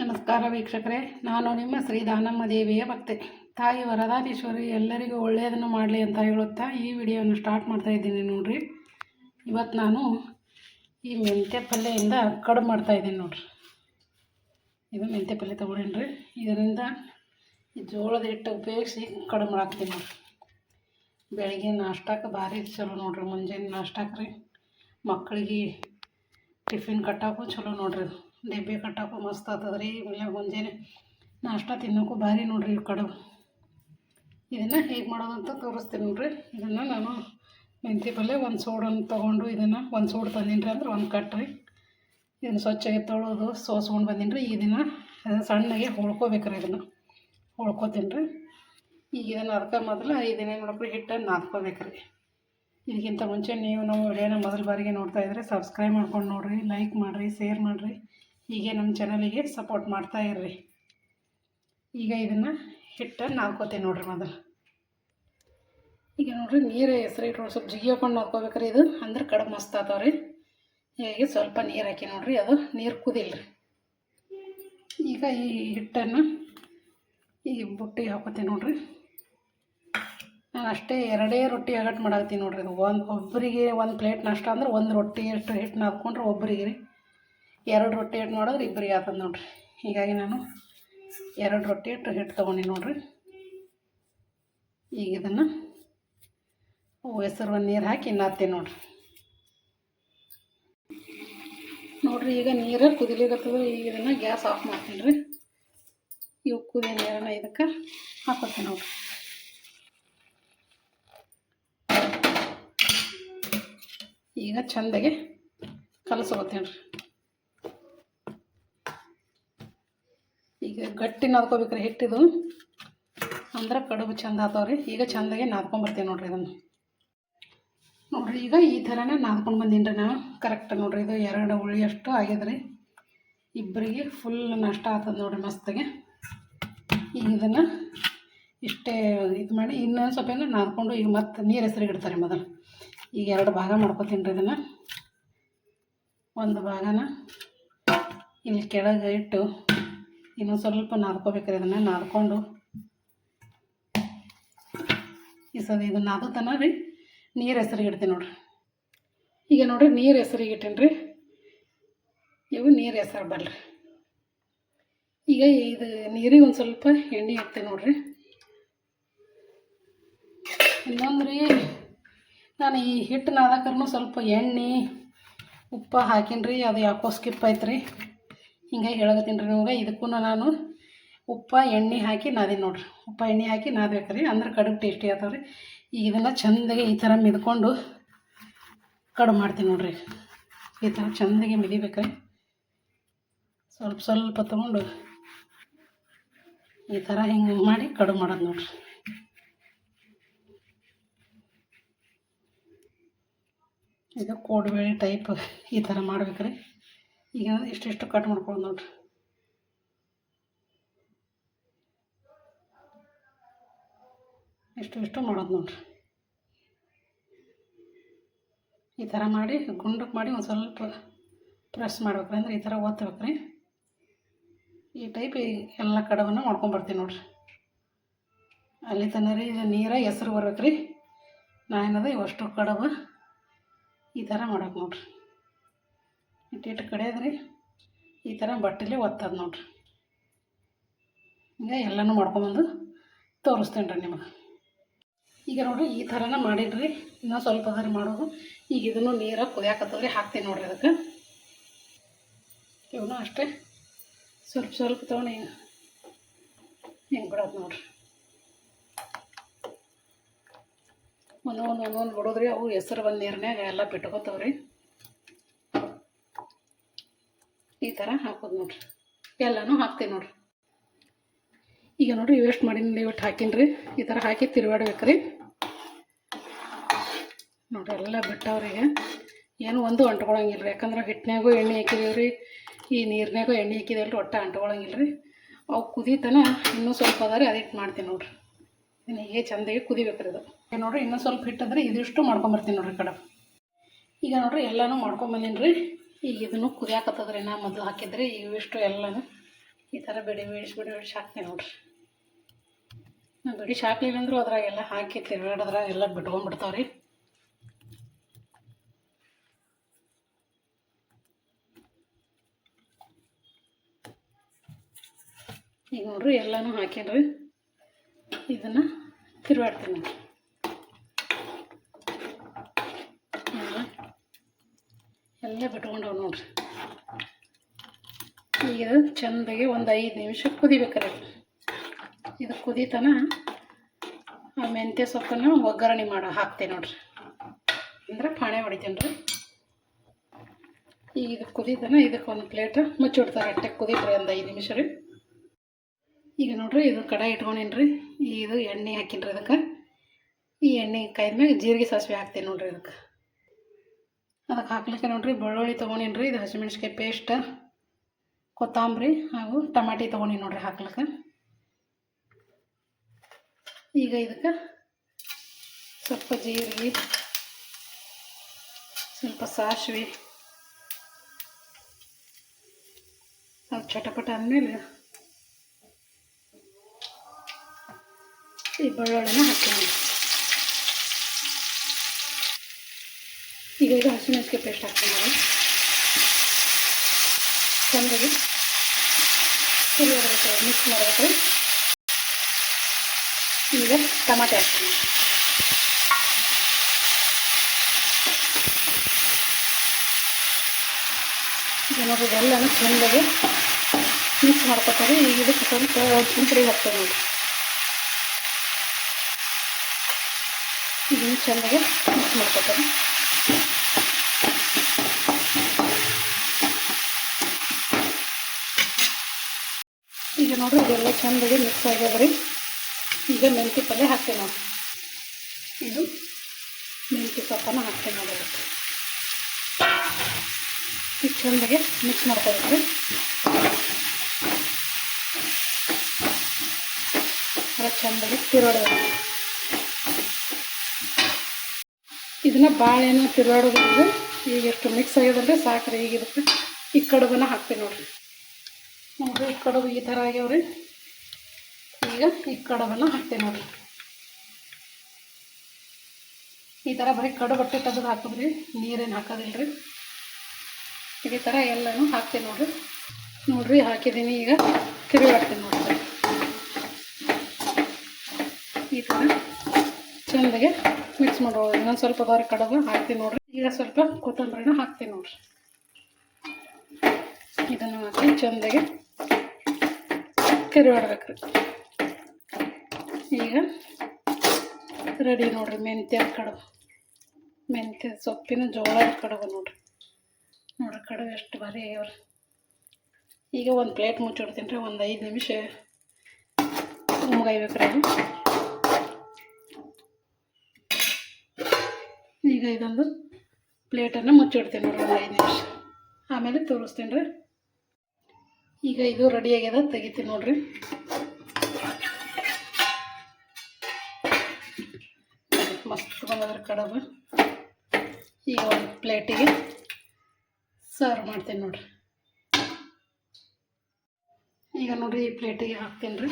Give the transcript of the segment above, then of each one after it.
ನಮಸ್ಕಾರ ವೀಕ್ಷಕರೇ, ನಾನು ನಿಮ್ಮ ಶ್ರೀ ದಾನಮ್ಮ ದೇವಿಯ ಭಕ್ತೆ. ತಾಯಿ ವರದಾನೇಶ್ವರಿ ಎಲ್ಲರಿಗೂ ಒಳ್ಳೆಯದನ್ನು ಮಾಡಲಿ ಅಂತ ಹೇಳುತ್ತಾ ಈ ವಿಡಿಯೋವನ್ನು ಸ್ಟಾರ್ಟ್ ಮಾಡ್ತಾ ಇದ್ದೀನಿ. ನೋಡ್ರಿ, ಇವತ್ತು ನಾನು ಈ ಮೆಂತ್ಯ ಪಲ್ಯದಿಂದ ಕಡುಬು ಮಾಡ್ತಾಯಿದ್ದೀನಿ. ನೋಡ್ರಿ, ಇದು ಮೆಂತ್ಯ ಪಲ್ಯ ತೊಗೊಂಡ್ರಿ. ಇದರಿಂದ ಈ ಜೋಳದ ಹಿಟ್ಟು ಉಪಯೋಗಿಸಿ ಕಡುಬು ಮಾಡಾಕ್ತೀನಿ. ನೋಡ್ರಿ, ಬೆಳಗ್ಗೆ ನಾಷ್ಟಕ್ಕೆ ಭಾರಿ ಚಲೋ ನೋಡ್ರಿ. ಮುಂಜಾನೆ ನಾಷ್ಟಕ್ಕೆ ರೀ, ಮಕ್ಕಳಿಗೆ ಟಿಫಿನ್ ಕಟ್ಟಾಕು ಚಲೋ ನೋಡ್ರಿ. ಡಬ್ಬಿ ಕಟ್ಟಾಕು ಮಸ್ತ್ ಆಗ್ತದೆ ರೀ. ಮುಂಜಾನೆ ನಾಷ್ಟ ತಿನ್ನೋಕ್ಕೂ ಭಾರಿ ನೋಡ್ರಿ ಕಡುಬು. ಇದನ್ನು ಹೇಗೆ ಮಾಡೋದು ಅಂತ ತೋರಿಸ್ತೀನಿ ನೋಡ್ರಿ. ಇದನ್ನು ನಾನು ಮೆಂತ್ಯ ಪಲ್ಯ ಒಂದು ಸೋಡನ್ನು ತೊಗೊಂಡು ಇದನ್ನು ಒಂದು ಸೋಡು ತಂದೀನಿ ರೀ, ಅಂದ್ರೆ ಒಂದು ಕಟ್ರಿ. ಇದನ್ನು ಸ್ವಚ್ಛಗೆ ತೊಳೆದು ಸೋಸ್ಕೊಂಡು ಬಂದೀನಿ ರೀ. ಇದನ್ನು ಸಣ್ಣಗೆ ಹೊಳ್ಕೊಬೇಕ್ರಿ. ಇದನ್ನು ಹೊಳ್ಕೊತೀನಿ ರೀ. ಈಗ ಇದನ್ನು ಅದಕ್ಕೆ ಮೊದಲು ಇದನ್ನೇನು ಮಾಡ್ಬೇಕು, ಹಿಟ್ಟನ್ನು ನಾದ್ಕೋಬೇಕ್ರಿ. ಇದಕ್ಕಿಂತ ಮುಂಚೆ ನೀವು ನಮ್ಮ ವಿಡಿಯೋನ ಮೊದಲ ಬಾರಿಗೆ ನೋಡ್ತಾ ಇದ್ದರೆ ಸಬ್ಸ್ಕ್ರೈಬ್ ಮಾಡ್ಕೊಂಡು ನೋಡಿರಿ, ಲೈಕ್ ಮಾಡಿರಿ, ಶೇರ್ ಮಾಡಿರಿ. ಹೀಗೆ ನಮ್ಮ ಚಾನಲಿಗೆ ಸಪೋರ್ಟ್ ಮಾಡ್ತಾ ಇರ್ರಿ. ಈಗ ಇದನ್ನು ಹಿಟ್ಟನ್ನು ನಾದ್ಕೋತೀನಿ ನೋಡ್ರಿ. ಮೊದಲು ಈಗ ನೋಡ್ರಿ, ನೀರು ಹೆಸರು ಇಟ್ಟು ಸ್ವಲ್ಪ ಜಿಗಿ ಹಾಕೊಂಡು ನಾದ್ಕೋಬೇಕ್ರಿ. ಇದು ಅಂದ್ರೆ ಕಡುಬು ಮಸ್ತ್ ಆಗ್ತಾವ್ರಿ. ಹೀಗೆ ಸ್ವಲ್ಪ ನೀರು ಹಾಕಿ ನೋಡ್ರಿ, ಅದು ನೀರು ಕುದಿಲ್ರಿ. ಈಗ ಈ ಹಿಟ್ಟನ್ನು ಈ ಬುಟ್ಟಿಗೆ ಹಾಕೋತೀನಿ ನೋಡ್ರಿ. ನಾನು ಅಷ್ಟೇ ಎರಡೇ ರೊಟ್ಟಿ ಆಗಟ್ಟು ಮಾಡಾಕ್ತೀನಿ ನೋಡ್ರಿ. ಇದು ಒಬ್ಬರಿಗೆ ಒಂದು ಪ್ಲೇಟ್ ನಾಷ್ಟ ಅಂದ್ರೆ ಒಂದು ರೊಟ್ಟಿ ಅಷ್ಟು ಹಿಟ್ಟು ನಾದ್ಕೊಂಡ್ರೆ ಒಬ್ಬರಿಗೆ ರೀ. ಎರಡು ರೊಟ್ಟಿ ಹಿಟ್ಟು ಮಾಡಿದ್ರೆ ಇಬ್ಬರಿಗೆ ಆಗ್ತದೆ ನೋಡ್ರಿ. ಹೀಗಾಗಿ ನಾನು ಎರಡು ರೊಟ್ಟಿ ಹಿಟ್ಟು ತೊಗೊಂಡು ನೋಡ್ರಿ. ಈಗ ಇದನ್ನು ಹೆಸರು ನೀರು ಹಾಕಿ ನಾದ್ತೀನಿ ನೋಡ್ರಿ. ನೋಡ್ರಿ, ಈಗ ನೀರು ಕುದಿಲಿಕತ್ತದ. ಈಗ ಇದನ್ನು ಗ್ಯಾಸ್ ಆಫ್ ಮಾಡ್ತೀನಿ ರೀ. ಇವು ಕುದಿಯೋ ನೀರನ್ನು ಇದಕ್ಕೆ ಹಾಕೋತೀನಿ ನೋಡ್ರಿ. ಈಗ ಚೆಂದಾಗೆ ಕಲಸ್ಕೊತೀನಿ ರೀ. ಈಗ ಗಟ್ಟಿ ನಾದ್ಕೋಬೇಕ್ರಿ ಹಿಟ್ಟಿದು, ಅಂದ್ರೆ ಕಡುಬು ಚೆಂದ ಆಗ್ತಾವ್ರಿ. ಈಗ ಚೆಂದಾಗೆ ನಾದ್ಕೊಂಬರ್ತೀನಿ ನೋಡ್ರಿ. ಇದನ್ನು ನೋಡ್ರಿ, ಈಗ ಈ ಥರನೇ ನಾದ್ಕೊಂಡು ಬಂದೀನಿ ರೀ ನಾನು. ಕರೆಕ್ಟ್ ನೋಡ್ರಿ, ಇದು 2 ಉಳ್ಳಿಯಷ್ಟು ಆಗ್ಯದ್ರಿ. ಇಬ್ಬರಿಗೆ ಫುಲ್ ನಾಷ್ಟ ಆಗ್ತದೆ ನೋಡ್ರಿ ಮಸ್ತಾಗೆ. ಈಗ ಇದನ್ನು ಇಷ್ಟೇ ಇದು ಮಾಡಿ ಇನ್ನೊಂದು ಸ್ವಲ್ಪ ಏನೋ ನಾದ್ಕೊಂಡು ಈಗ ಮತ್ತೆ ನೀರು ಹೆಸರಿಗೆ ಇಡ್ತಾರೆ ಮೊದಲು. ಈಗ 2 ಭಾಗ ಮಾಡ್ಕೊತೀನಿ ರೀ. ಇದನ್ನು ಒಂದು ಭಾಗನ ಇಲ್ಲಿ ಕೆಳಗೆ ಇಟ್ಟು ಇನ್ನೊಂದು ಸ್ವಲ್ಪ ನಾದ್ಕೋಬೇಕ್ರಿ. ಇದನ್ನು ನಾದ್ಕೊಂಡು ಈ ಸದ ಇದನ್ನು ನಾದತನ ರೀ ನೀರು ಹೆಸರಿಗೆ ಇಡ್ತೀನಿ ನೋಡ್ರಿ. ಈಗ ನೋಡ್ರಿ, ನೀರು ಹೆಸರಿಗೆ ಇಟ್ಟೀನಿ ರೀ. ಇವು ನೀರು ಹೆಸರು ಬಲ್ರಿ. ಈಗ ಇದು ನೀರಿಗೆ ಒಂದು ಸ್ವಲ್ಪ ಎಣ್ಣೆ ಹಾಕ್ತೀನಿ ನೋಡ್ರಿ. ಇನ್ನೊಂದು ರೀ, ನಾನು ಈ ಹಿಟ್ಟು ನಾದಕ್ಕೂ ಸ್ವಲ್ಪ ಎಣ್ಣೆ ಉಪ್ಪು ಹಾಕೀನಿ ರೀ. ಅದು ಯಾಕೋ ಸ್ಕಿಪ್ ಆಯ್ತು ರೀ. ಹಿಂಗಾಗಿ ಹೇಳಕತ್ತೀನಿ ರೀ ನಿಮ್ಗೆ. ಇದಕ್ಕೂ ನಾನು ಉಪ್ಪು ಎಣ್ಣೆ ಹಾಕಿ ನಾದೀನಿ ನೋಡ್ರಿ. ಉಪ್ಪು ಎಣ್ಣೆ ಹಾಕಿ ನಾದ್ಬೇಕು ರೀ, ಅಂದ್ರೆ ಕಡುಬು ಟೇಸ್ಟಿ ಆಗ್ತಾವೆ ರೀ. ಈಗ ಇದನ್ನು ಚೆಂದಾಗೆ ಈ ಥರ ಮಿದ್ಕೊಂಡು ಕಡುಬು ಮಾಡ್ತೀನಿ ನೋಡ್ರಿ. ಈ ಥರ ಚೆಂದಾಗೆ ಮಿದಿಬೇಕ್ರಿ. ಸ್ವಲ್ಪ ಸ್ವಲ್ಪ ತೊಗೊಂಡು ಈ ಥರ ಹಿಂಗೆ ಮಾಡಿ ಕಡುಬು ಮಾಡೋದು ನೋಡ್ರಿ. ಇದು ಕೋಡುಬೇಳೆ ಟೈಪ್ ಈ ಥರ ಮಾಡ್ಬೇಕ್ರಿ. ಈಗ ಇಷ್ಟಿಷ್ಟು ಕಟ್ ಮಾಡ್ಕೊಳ್ಳೋದು ನೋಡ್ರಿ. ಇಷ್ಟು ಮಾಡೋದು ನೋಡ್ರಿ. ಈ ಥರ ಮಾಡಿ ಗುಂಡಕ್ಕೆ ಮಾಡಿ ಒಂದು ಸ್ವಲ್ಪ ಪ್ರೆಸ್ ಮಾಡ್ಬೇಕ್ರಿ, ಅಂದ್ರೆ ಈ ಥರ ಒತ್ತಬೇಕ್ರಿ. ಈ ಟೈಪ್ ಎಲ್ಲ ಕಡುಬನ್ನು ಮಾಡ್ಕೊಂಬರ್ತೀನಿ ನೋಡ್ರಿ. ಅಲ್ಲಿ ತನಕ ರೀ ಇದು ನೀರ ಹೆಸರು ಬರ್ಬೇಕ್ರಿ. ನಾನೇನದ ಇವಷ್ಟು ಕಡುಬು ಈ ಥರ ಮಾಡೋಕೆ ನೋಡ್ರಿ. ಇಟ್ಟು ಕಡೆಯದ್ರಿ ಈ ಥರ ಬಟ್ಟೆಲಿ ಒತ್ತದು ನೋಡ್ರಿ. ಈಗ ಎಲ್ಲನೂ ಮಾಡ್ಕೊಂಬಂದು ತೋರಿಸ್ತೇನೆ ರೀ ನಿಮಗೆ. ಈಗ ನೋಡಿರಿ, ಈ ಥರನ ಮಾಡಿಡ್ರಿ. ಇನ್ನೂ ಸ್ವಲ್ಪ ಅದರಿ ಮಾಡೋದು. ಈಗ ಇದನ್ನು ನೀರಾಗ ಕುದಿಯಾಕತ್ತದ್ರಿ, ಹಾಕ್ತೀನಿ ನೋಡ್ರಿ. ಅದಕ್ಕೆ ಇವನು ಅಷ್ಟೇ ಸ್ವಲ್ಪ ತೊಗೊಂಡು ಹಿಂಗೆ ಬಿಡೋದು ನೋಡ್ರಿ. ಒಂದೊಂದು ಬಿಡೋದ್ರಿ. ಅವು ಹೆಸರು ಬಂದು ನೀರಿನಾಗ ಎಲ್ಲ ಬಿಟ್ಕೋತಾವ್ರಿ. ಈ ಥರ ಹಾಕೋದು ನೋಡ್ರಿ. ಎಲ್ಲನೂ ಹಾಕ್ತೀನಿ ನೋಡ್ರಿ. ಈಗ ನೋಡಿರಿ, ಇವೆಷ್ಟು ಮಾಡೀನಿ ಇವತ್ತು ಹಾಕೀನಿ ರೀ. ಈ ಥರ ಹಾಕಿ ತಿರುಗಾಡ್ಬೇಕ್ರಿ ನೋಡ್ರಿ. ಎಲ್ಲ ಬಿಟ್ಟವ್ರಿಗೆ ಏನು ಒಂದು ಅಂಟ್ಕೊಳಂಗಿಲ್ಲ ರೀ. ಯಾಕಂದ್ರೆ ಹಿಟ್ಟಿನಾಗೂ ಎಣ್ಣೆ ಹಾಕಿದೇವೆ ರೀ, ಈ ನೀರಿನಾಗೂ ಎಣ್ಣೆ ಹಾಕಿದೇವೆ ರೀ. ಒಟ್ಟು ಅಂಟ್ಕೊಳಂಗಿಲ್ಲ ರೀ. ಅವು ಕುದೀತನ ಇನ್ನೂ ಸ್ವಲ್ಪ ಅದಾರಿ, ಅದಿಟ್ಟು ಮಾಡ್ತೀನಿ ನೋಡ್ರಿ. ಇದನ್ನು ಹೀಗೆ ಚೆಂದಾಗಿ ಕುದಿಬೇಕ್ರಿ. ಇದು ನೋಡಿರಿ, ಇನ್ನೂ ಸ್ವಲ್ಪ ಹಿಟ್ಟಂದ್ರೆ ಇದಿಷ್ಟು ಮಾಡ್ಕೊಂಬರ್ತೀನಿ ನೋಡ್ರಿ ಕಡುಬು. ಈಗ ನೋಡಿರಿ, ಎಲ್ಲನೂ ಮಾಡ್ಕೊಂಬಂದೀನಿ ರೀ. ಈಗ ಇದನ್ನು ಕುದಿಯಾಕತ್ತದ್ರಿ. ನಾ ಮೊದಲು ಹಾಕಿದ್ರಿ. ಇವಿಷ್ಟು ಎಲ್ಲನೂ ಈ ಥರ ಬಿಡಿಸಿ ಹಾಕ್ತೀನಿ ನೋಡ್ರಿ. ಬಿಡಿಸಿ ಹಾಕ್ಲಿಲ್ಲ ಅಂದರೂ ಅದ್ರಾಗೆಲ್ಲ ಹಾಕಿ ತಿರುಗಾಡೋದ್ರಾಗ ಎಲ್ಲ ಬಿಟ್ಕೊಂಡ್ಬಿಡ್ತಾವೆ ರೀ. ಈಗ ನೋಡ್ರಿ ಎಲ್ಲನೂ ಹಾಕೇನ್ರಿ. ಇದನ್ನು ತಿರುಗಾಡ್ತೀನಿ ನೋಡ್ರಿ. ಎಲ್ಲ ಬಿಟ್ಕೊಂಡವು ನೋಡ್ರಿ. ಈಗ ಚೆಂದಾಗಿ ಒಂದು 5 ನಿಮಿಷ ಕುದಿಬೇಕ್ರಿ. ಇದು ಕುದಿತನ ಆ ಮೆಂತ್ಯ ಸೊಪ್ಪನ್ನು ಒಗ್ಗರಣೆ ಹಾಕ್ತೀನಿ ನೋಡ್ರಿ. ಅಂದ್ರೆ ಪಾಣೆ ಹೊಡಿತೀನಿ ರೀ. ಈಗ ಇದು ಕುದಿತನ ಇದಕ್ಕೆ ಒಂದು ಪ್ಲೇಟ್ ಮುಚ್ಚಿಡ್ತಾರೆ. ಅಟ್ಟೆ ಕುದೀತ್ರಿ ಒಂದು 5 ನಿಮಿಷ ರೀ. ಈಗ ನೋಡ್ರಿ ಇದು ಕಡಾಯಿ ಇಟ್ಕೊಂಡೇನಿ ರೀ. ಇದು ಎಣ್ಣೆ ಹಾಕಿನ್ರಿ. ಇದಕ್ಕೆ ಈ ಎಣ್ಣೆ ಕಾಯ್ದ್ಮ್ಯಾಗ ಜೀರಿಗೆ ಸಾಸಿವೆ ಹಾಕ್ತೀನಿ ನೋಡ್ರಿ. ಅದಕ್ಕೆ ಹಾಕ್ಲಿಕ್ಕೆ ನೋಡ್ರಿ ಬೆಳ್ಳುಳ್ಳಿ ತೊಗೊಂಡೇನಿ ರೀ. ಇದು ಹಸಿಮೆಣ್ಸಿಕಾಯಿ ಪೇಸ್ಟ್, ಕೊತ್ತಂಬರಿ ಹಾಗೂ ಟಮಾಟಿ ತೊಗೊಂಡಿನಿ ನೋಡ್ರಿ ಹಾಕ್ಲಿಕ್ಕೆ. ಈಗ ಇದಕ್ಕೆ ಸ್ವಲ್ಪ ಜೀರಿಗೆ, ಸ್ವಲ್ಪ ಸಾಸಿವೆ, ಸ್ವಲ್ಪ ಚಟಪಟ ಅಂದಮೇಲೆ ಈ ಬೆಳ್ಳುಳ್ಳಿನ ಹಾಕ್ತೀನಿ. ಈಗ ಇದು ಹಸಿಮೆಣ್ಸಿಕಾಯಿ ಪೇಸ್ಟ್ ಹಾಕ್ತೀನಿ ನೋಡಿ. ಚೆಂದಾಗಿ ಮಿಕ್ಸ್ ಮಾಡಬೇಕು. ಈಗ ಟಮಾಟೆ ಹಾಕ್ತೀನಿ. ಈಗ ನೋಡಿ ಇದೆಲ್ಲನೂ ಚೆಂದಾಗಿ ಮಿಕ್ಸ್ ಮಾಡ್ಕೊತಾರೆ. ಈಗ ಇದಕ್ಕೆ ಸ್ವಲ್ಪ ಪುಡಿ ಹಾಕ್ತೇವೆ ನೋಡಿ. ಇದನ್ನು ಚೆಂದಾಗಿ ಮಿಕ್ಸ್ ಮಾಡ್ಕೊತಾರೆ. ಈಗ ನೋಡ್ರಿ ಇದೆಲ್ಲ ಚೆಂದಾಗಿ ಮಿಕ್ಸ್ ಆಗ್ಯದ್ರಿ. ಈಗ ಮೆಂತ್ಯ ಪಲ್ಯ ಹಾಕ್ತೇವೆ ನೋಡಿ. ಇದು ಮೆಂತ್ಯ ಸೊಪ್ಪನ್ನು ಹಾಕ್ತೇವೆ ನೋಡಿ. ಈಗ ಚೆಂದಾಗಿ ಮಿಕ್ಸ್ ಮಾಡ್ಕೊಬೇಕ್ರಿ. ಚೆಂದಾಗಿ ತಿರುಗಾಡೋದು. ಇದನ್ನ ಭಾಳ ಏನು ತಿರುಗಾಡೋದ್ರಿಂದ ಈಗ ಎಷ್ಟು ಮಿಕ್ಸ್ ಆಗ್ಯದಂದ್ರೆ ಸಾಕ್ರಿ. ಈಗ ಇದಕ್ಕೆ ಈ ಕಡುಬನ್ನ ಹಾಕ್ತೀನಿ ನೋಡ್ರಿ. ನೋಡ್ರಿ ಈ ಕಡುಬು ಈ ಥರ ಆಗ್ಯಾವ್ರಿ. ಈಗ ಈ ಕಡುಬನ್ನು ಹಾಕ್ತೀನಿ ನೋಡ್ರಿ. ಈ ಥರ ಬರೀ ಕಡುಬು ಬಟ್ಟೆ ತೆಗೆದು ಹಾಕೋದ್ರಿ, ನೀರೇನು ಹಾಕೋದಿಲ್ಲ ರೀ. ಇದೇ ಥರ ಎಲ್ಲನೂ ಹಾಕ್ತೀನಿ ನೋಡ್ರಿ. ನೋಡ್ರಿ ಹಾಕಿದ್ದೀನಿ. ಈಗ ತಿರುಗಾಡ್ತೀನಿ ನೋಡ್ರಿ. ಈ ಥರ ಚೆಂದಾಗೆ ಮಿಕ್ಸ್ ಮಾಡೋದು. ಇನ್ನೊಂದು ಸ್ವಲ್ಪ ಬಾರಿ ಕಡುಬು ಹಾಕ್ತೀನಿ ನೋಡ್ರಿ. ಈಗ ಸ್ವಲ್ಪ ಕೊತ್ತಂಬರಿನ ಹಾಕ್ತೀನಿ ನೋಡ್ರಿ. ಇದನ್ನು ಹಾಕಿ ಚೆಂದಾಗೆ ತಿರುಗಾಡ್ಬೇಕ್ರಿ. ಈಗ ರೆಡಿ ನೋಡ್ರಿ ಮೆಂತ್ಯ ಕಡುಬು, ಮೆಂತ್ಯ ಸೊಪ್ಪಿನ ಜೋಳದ ಕಡುಬು ನೋಡ್ರಿ. ಕಡುಬು ಎಷ್ಟು ಭಾರಿ ಆಗ್ಯಾವ್ರಿ. ಈಗ ಒಂದು ಪ್ಲೇಟ್ ಮುಚ್ಚಿಡ್ತೀನಿ ರೀ. ಒಂದು 5 ನಿಮಿಷ ಮುಗಾಯ್ಬೇಕ್ರಿ ಅದು. ಈಗ ಇದೊಂದು ಪ್ಲೇಟನ್ನು ಮುಚ್ಚಿಡ್ತೀನಿ ನೋಡ್ರಿ ಒಂದು 5 ನಿಮಿಷ. ಆಮೇಲೆ ತೋರಿಸ್ತೀನಿ ರೀ. ಈಗ ಇದು ರೆಡಿ ಆಗ್ಯದ, ತೆಗಿತೀನಿ ನೋಡ್ರಿ. ಮಸ್ತ್ ಬಂದದ್ರ ಕಡುಬು. ಈಗ ಒಂದು ಪ್ಲೇಟಿಗೆ ಸರ್ವ್ ಮಾಡ್ತೀನಿ ನೋಡ್ರಿ. ಈಗ ನೋಡ್ರಿ ಈ ಪ್ಲೇಟಿಗೆ ಹಾಕ್ತೀನಿ ರೀ.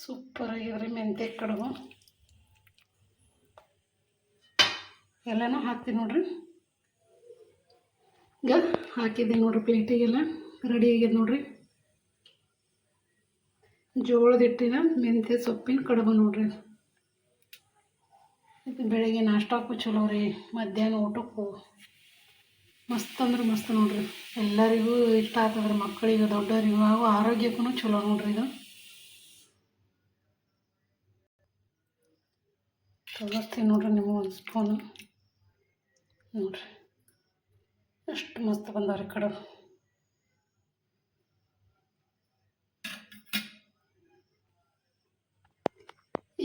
ಸೂಪರ್ ಆಗಿದ್ರಿ ಮೆಂತ್ಯ ಕಡುಬು. ಎಲ್ಲನೂ ಹಾಕ್ತೀನಿ ನೋಡ್ರಿ. ಈಗ ಹಾಕಿದ್ದೀನಿ ನೋಡ್ರಿ ಪ್ಲೇಟಿಗೆಲ್ಲ ರೆಡಿ ಆಗ್ಯದ ನೋಡ್ರಿ. ಜೋಳದ ಹಿಟ್ಟಿನ ಮೆಂತ್ಯ ಸೊಪ್ಪಿನ ಕಡುಬು ನೋಡ್ರಿ. ಇದು ಬೆಳಗ್ಗೆ ನಾಷ್ಟಕ್ಕೂ ಚಲೋ ರೀ, ಮಧ್ಯಾಹ್ನ ಊಟಕ್ಕೂ ಮಸ್ತ್ ಅಂದ್ರೆ ಮಸ್ತ್ ನೋಡ್ರಿ. ಎಲ್ಲರಿಗೂ ಇಷ್ಟ ಆಗ್ತದ್ರಿ, ಮಕ್ಕಳಿಗೆ ದೊಡ್ಡವರಿಗೂ ಹಾಗೂ ಆರೋಗ್ಯಕ್ಕೂ ಚಲೋ ನೋಡ್ರಿ. ಇದು ತೋರಿಸ್ತೀನಿ ನೋಡ್ರಿ ನಿಮಗೆ ಒಂದು ಸ್ಪೂನು ನೋಡ್ರಿ. ಎಷ್ಟು ಮಸ್ತ್ ಬಂದವ್ರಿ ಕಡುಬು.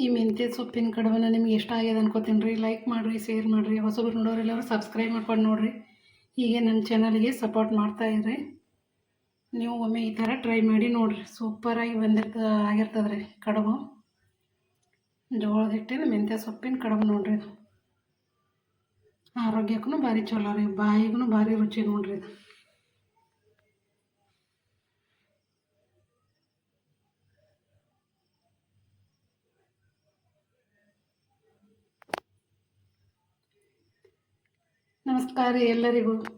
ಈ ಮೆಂತ್ಯ ಸೊಪ್ಪಿನ ಕಡುಬನ್ನ ನಿಮ್ಗೆ ಇಷ್ಟ ಆಗ್ಯದ ಅನ್ಕೋತೀನಿ ರೀ. ಲೈಕ್ ಮಾಡಿರಿ, ಶೇರ್ ಮಾಡಿರಿ. ಹೊಸಬ್ರು ನೋಡೋರೆಲ್ಲರೂ ಸಬ್ಸ್ಕ್ರೈಬ್ ಮಾಡ್ಕೊಂಡು ನೋಡಿರಿ. ಹೀಗೆ ನನ್ನ ಚಾನಲ್ಗೆ ಸಪೋರ್ಟ್ ಮಾಡ್ತಾಯಿದ್ರಿ. ನೀವು ಒಮ್ಮೆ ಈ ಥರ ಟ್ರೈ ಮಾಡಿ ನೋಡಿರಿ. ಸೂಪರಾಗಿ ಆಗಿರ್ತದೆ ರೀ ಕಡುಬು. ಜೋಳದ ಹಿಟ್ಟಿನ ಮೆಂತ್ಯ ಸೊಪ್ಪಿನ ಕಡುಬು ನೋಡ್ರಿ ಇದು. ಆರೋಗ್ಯಕ್ಕೂ ಭಾರಿ ಚಲೋ ರೀ, ಬಾಯಿಗೂ ಭಾರಿ ರುಚಿ ನೋಡ್ರಿ ಇದು. ನಮಸ್ಕಾರ ರೀ ಎಲ್ಲರಿಗೂ.